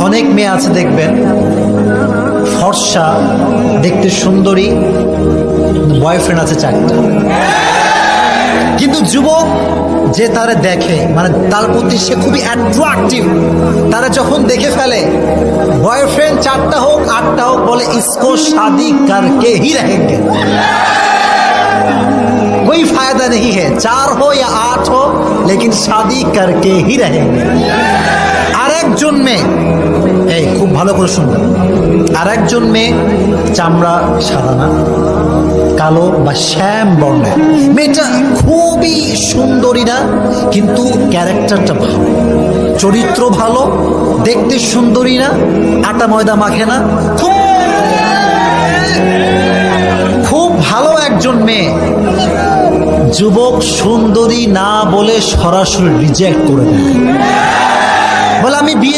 অনেক মেয়ে আছে দেখবেন ফর্সা, দেখতে সুন্দরী, বয়ফ্রেন্ড আছে 4টা। কিন্তু যুবক যে তারে দেখে, মানে তার প্রতি সে খুবই অ্যাট্রাকটিভ, তারা যখন দেখে ফেলে, বয়ফ্রেন্ড 4টা হোক 8টা হোক, বলে ইসকো শাদি করকে হি रहेंगे, कोई फायदा नहीं है, 4 हो या 8 हो, लेकिन शादी करके ही रहेंगे। আরেকজন মেয়ে, এই খুব ভালো করে শুনবেন, আরেকজন মেয়ে চামড়া সাদা না, কালো বা শ্যাম বর্ণের, মেয়েটা খুবই সুন্দরী না, কিন্তু ক্যারেক্টারটা ভালো, চরিত্র ভালো, দেখতে সুন্দরী না, আটা ময়দা মাখে না, খুব ভালো একজন মেয়ে। যুবক সুন্দরী না বলে সরাসরি রিজেক্ট করে দেয়, বলে আমি বিয়ে